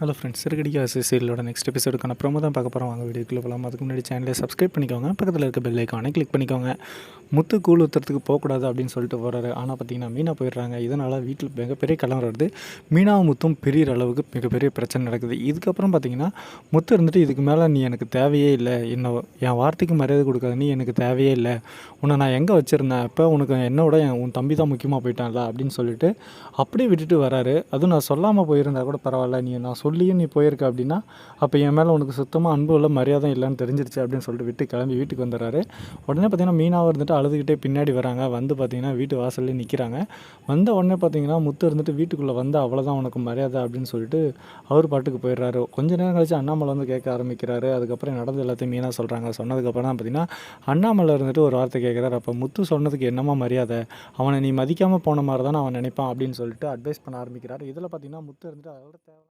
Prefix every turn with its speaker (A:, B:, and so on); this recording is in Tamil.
A: ஹலோ ஃப்ரெண்ட்ஸ், சிறுகடிக்க ஆசை சீரியலோட நெக்ஸ்ட் எபிசோடுக்கான ப்ரோமோ தான் பார்க்க போகிறோம். வாங்க வீடியோக்குள்ளே போகலாம். அதுக்கு முன்னாடி சேனலை சப்ஸ்கிரைப் பண்ணிக்கோங்க, பக்கத்தில் இருக்க பெல் ஐக்கானை கிளிக் பண்ணிக்கோங்க. முத்து கூழ் ஊற்றுறதுக்கு போகக்கூடாது அப்படின்னு சொல்லிட்டு போகிறாரு. ஆனால் பார்த்தீங்கன்னா மீனா போயிடுறாங்க. இதனால் வீட்டில் மிகப்பெரிய கலவரம் வருது. மீனாவும் முத்தும் பிரிகிற அளவுக்கு மிகப்பெரிய பிரச்சனை நடக்குது. இதுக்கப்புறம் பார்த்தீங்கன்னா முத்து இருந்துட்டு, இதுக்கு மேலே நீ எனக்கு தேவையே இல்லை, என் வார்த்தைக்கு மரியாதை கொடுக்காத, நீ எனக்கு தேவையே இல்லை, உன்னை நான் எங்கே வச்சுருந்தேன், இப்போ உனக்கு என்னோட உன் தம்பி தான் முக்கியமாக போயிட்டான்ல அப்படின்னு சொல்லிட்டு அப்படியே விட்டுட்டு வராரு. அதுவும் நான் சொல்லாமல் போயிருந்தா கூட பரவாயில்ல, நான் சொல்லியும் நீ போயிருக்க அப்படின்னா அப்போ என் மேலே உனக்கு சுத்தமாக அன்பு இல்லை, மரியாதை இல்லைன்னு தெரிஞ்சிருச்சு அப்படின்னு சொல்லிட்டு விட்டு கிளம்பி வீட்டுக்கு வந்துடுறாரு. உடனே பார்த்தீங்கன்னா மீனாவை இருந்துட்டு அழுதுகிட்டே பின்னாடி வராங்க. வந்து பார்த்தீங்கன்னா வீட்டு வாசல்லே நிற்கிறாங்க. வந்த உடனே பார்த்தீங்கன்னா முத்து இருந்துட்டு வீட்டுக்குள்ளே வந்து அவ்வளோதான் உனக்கு மரியாதை அப்படின்னு சொல்லிட்டு அவர் பாட்டுக்கு போயிடுறாரு. கொஞ்ச நேரம் கழிச்சு அண்ணாமலை வந்து கேட்க ஆரம்பிக்கிறாரு. அதுக்கப்புறம் நடந்து எல்லாத்தையும் மீனா சொல்கிறாங்க. சொன்னதுக்கப்புறம் தான் பார்த்தீங்கன்னா அண்ணாமலை இருந்துட்டு ஒரு வார்த்தை கேட்குறாரு. அப்போ முத்து சொன்னதுக்கு என்னமா மரியாதை, அவனை நீ மதிக்காமல் போன மாதிரி தானே அவன் நினைப்பான் அப்படின்னு சொல்லிட்டு அட்வைஸ் பண்ண ஆரம்பிக்கிறார். இதில் பார்த்தீங்கன்னா முத்து இருந்துட்டு அதோட